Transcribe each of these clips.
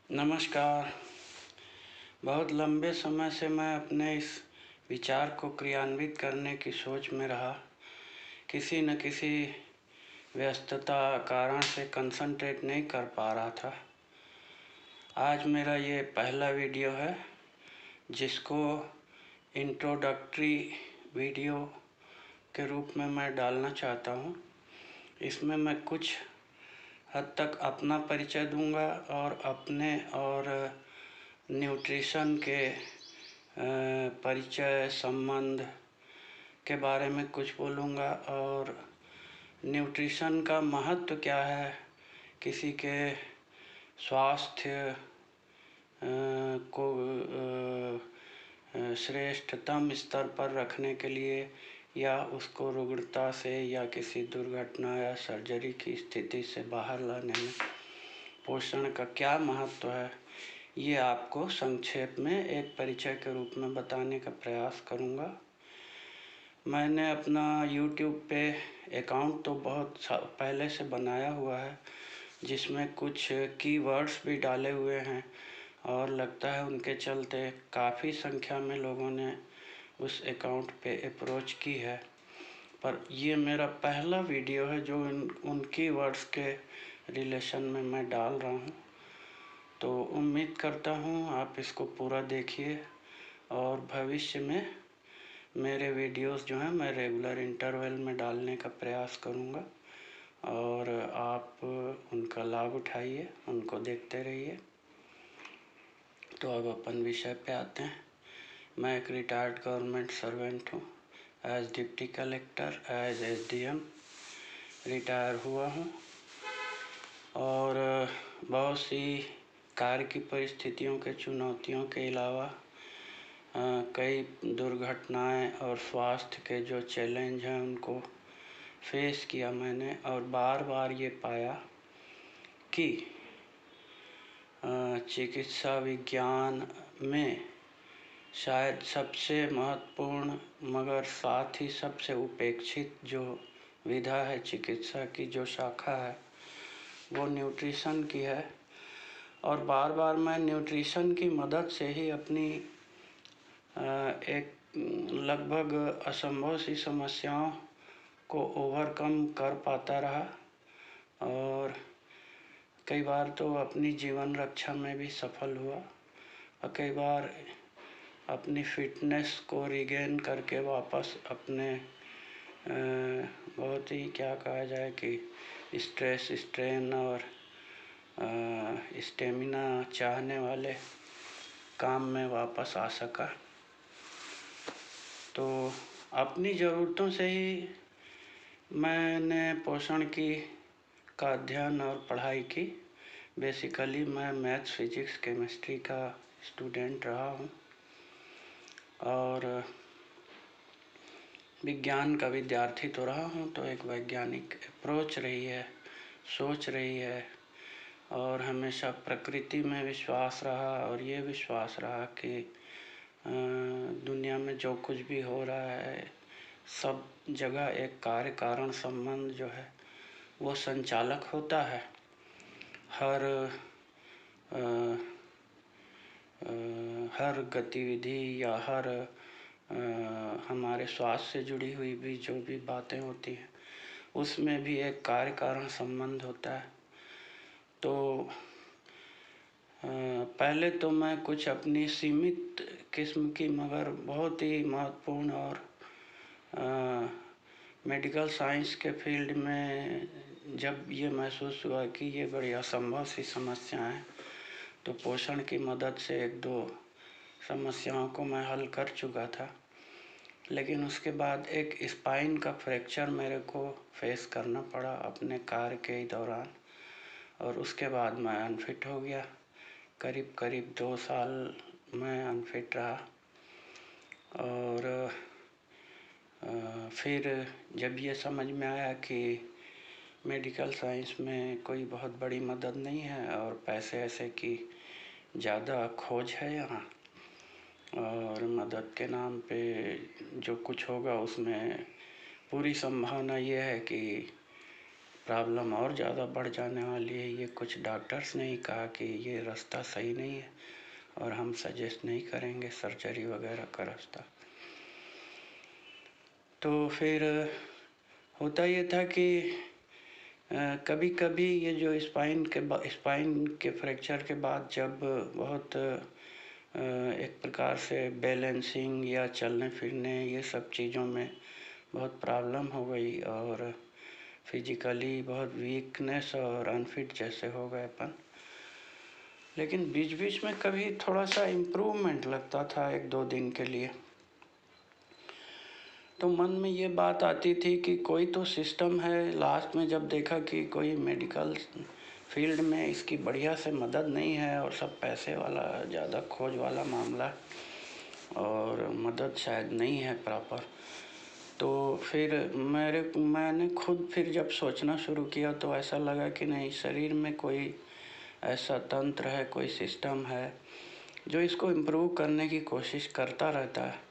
नमस्कार। बहुत लंबे समय से मैं अपने इस विचार को क्रियान्वित करने की सोच में रहा। किसी न किसी व्यस्तता कारण से कंसंट्रेट नहीं कर पा रहा था। आज मेरा ये पहला वीडियो है जिसको इंट्रोडक्टरी वीडियो के रूप में मैं डालना चाहता हूँ। इसमें मैं कुछ हद तक अपना परिचय दूंगा और अपने और न्यूट्रिशन के परिचय संबंध के बारे में कुछ बोलूँगा और न्यूट्रिशन का महत्व क्या है किसी के स्वास्थ्य को श्रेष्ठतम स्तर पर रखने के लिए या उसको रुग्णता से या किसी दुर्घटना या सर्जरी की स्थिति से बाहर लाने में पोषण का क्या महत्व है, ये आपको संक्षेप में एक परिचय के रूप में बताने का प्रयास करूँगा। मैंने अपना YouTube पे अकाउंट तो बहुत पहले से बनाया हुआ है जिसमें कुछ कीवर्ड्स भी डाले हुए हैं और लगता है उनके चलते काफ़ी संख्या में लोगों ने उस अकाउंट पे अप्रोच की है। पर ये मेरा पहला वीडियो है जो उन कीवर्ड्स के रिलेशन में मैं डाल रहा हूँ, तो उम्मीद करता हूँ आप इसको पूरा देखिए और भविष्य में मेरे वीडियोस जो हैं मैं रेगुलर इंटरवल में डालने का प्रयास करूँगा और आप उनका लाभ उठाइए, उनको देखते रहिए। तो अब अपन विषय पे आते हैं। मैं एक रिटायर्ड गवर्नमेंट सर्वेंट हूँ। As deputy collector, as SDM retire हुआ हूँ और बहुत सी कार्य की परिस्थितियों के चुनौतियों के अलावा कई दुर्घटनाएं और स्वास्थ्य के जो चैलेंज हैं उनको फेस किया मैंने और बार बार ये पाया कि चिकित्सा विज्ञान में शायद सबसे महत्वपूर्ण मगर साथ ही सबसे उपेक्षित जो विधा है चिकित्सा की, जो शाखा है, वो न्यूट्रिशन की है। और बार बार मैं न्यूट्रिशन की मदद से ही अपनी एक लगभग असंभव सी समस्याओं को ओवरकम कर पाता रहा और कई बार तो अपनी जीवन रक्षा में भी सफल हुआ और कई बार अपनी फिटनेस को रिगेन करके वापस अपने बहुत ही क्या कहा जाए कि स्ट्रेस, स्ट्रेन और स्टेमिना चाहने वाले काम में वापस आ सका। तो अपनी ज़रूरतों से ही मैंने पोषण की का अध्ययन और पढ़ाई की। बेसिकली मैं मैथ्स, फिजिक्स, केमिस्ट्री का स्टूडेंट रहा हूँ और विज्ञान का विद्यार्थी तो रहा हूँ, तो एक वैज्ञानिक अप्रोच रही है, सोच रही है और हमेशा प्रकृति में विश्वास रहा और ये विश्वास रहा कि दुनिया में जो कुछ भी हो रहा है सब जगह एक कार्य कारण संबंध जो है वो संचालक होता है। हर गतिविधि या हर हमारे स्वास्थ्य से जुड़ी हुई भी जो भी बातें होती हैं उसमें भी एक कार्य कारण संबंध होता है। तो पहले तो मैं कुछ अपनी सीमित किस्म की मगर बहुत ही महत्वपूर्ण और मेडिकल साइंस के फील्ड में जब ये महसूस हुआ कि ये बड़ी असंभव सी समस्या है, तो पोषण की मदद से एक दो समस्याओं को मैं हल कर चुका था। लेकिन उसके बाद एक स्पाइन का फ्रैक्चर मेरे को फेस करना पड़ा अपने कार्य के दौरान और उसके बाद मैं अनफिट हो गया। करीब 2 साल मैं अनफिट रहा और फिर जब ये समझ में आया कि मेडिकल साइंस में कोई बहुत बड़ी मदद नहीं है और पैसे ऐसे की ज़्यादा खोज है यहाँ और मदद के नाम पे जो कुछ होगा उसमें पूरी संभावना ये है कि प्रॉब्लम और ज़्यादा बढ़ जाने वाली है। ये कुछ डॉक्टर्स ने ही कहा कि ये रास्ता सही नहीं है और हम सजेस्ट नहीं करेंगे सर्जरी वगैरह का रास्ता। तो फिर होता ये था कि कभी कभी ये जो स्पाइन के फ्रैक्चर के बाद जब बहुत एक प्रकार से बैलेंसिंग या चलने फिरने ये सब चीज़ों में बहुत प्रॉब्लम हो गई और फिजिकली बहुत वीकनेस और अनफिट जैसे हो गए अपन। लेकिन बीच बीच में कभी थोड़ा सा इम्प्रूवमेंट लगता था 1-2 दिन के लिए। तो मन में ये बात आती थी कि कोई तो सिस्टम है। लास्ट में जब देखा कि कोई मेडिकल फील्ड में इसकी बढ़िया से मदद नहीं है और सब पैसे वाला ज़्यादा खोज वाला मामला और मदद शायद नहीं है प्रॉपर, तो फिर मैंने खुद फिर जब सोचना शुरू किया तो ऐसा लगा कि नहीं, शरीर में कोई ऐसा तंत्र है, कोई सिस्टम है जो इसको इम्प्रूव करने की कोशिश करता रहता है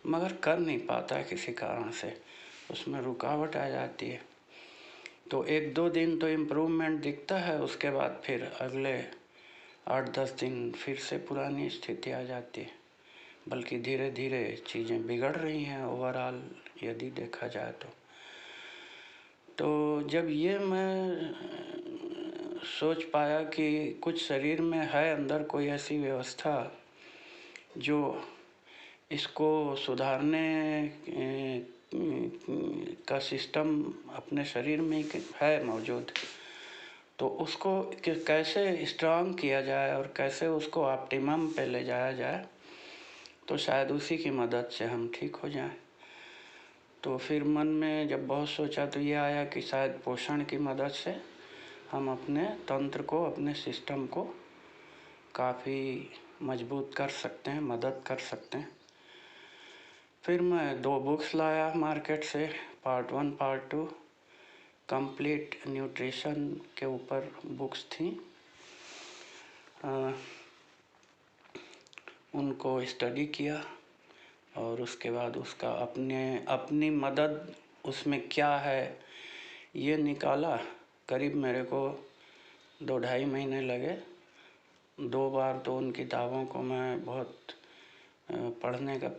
मगर कर नहीं पाता है किसी कारण से, उसमें रुकावट आ जाती है। तो 1-2 दिन तो इम्प्रूवमेंट दिखता है, उसके बाद फिर अगले 8-10 दिन फिर से पुरानी स्थिति आ जाती है। बल्कि धीरे धीरे चीज़ें बिगड़ रही हैं ओवरऑल यदि देखा जाए तो जब ये मैं सोच पाया कि कुछ शरीर में है अंदर कोई ऐसी व्यवस्था जो इसको सुधारने का सिस्टम अपने शरीर में ही है मौजूद, तो उसको कैसे स्ट्रांग किया जाए और कैसे उसको ऑप्टिमम पे ले जाया जाए, तो शायद उसी की मदद से हम ठीक हो जाएं। तो फिर मन में जब बहुत सोचा तो ये आया कि शायद पोषण की मदद से हम अपने तंत्र को, अपने सिस्टम को काफ़ी मजबूत कर सकते हैं, मदद कर सकते हैं। फिर मैं 2 बुक्स लाया मार्केट से, पार्ट 1 पार्ट 2 कंप्लीट न्यूट्रिशन के ऊपर बुक्स थी। उनको स्टडी किया और उसके बाद उसका अपनी मदद उसमें क्या है ये निकाला। करीब मेरे को 2-2.5 महीने लगे। 2 बार तो उन किताबों को मैं बहुत पढ़ने का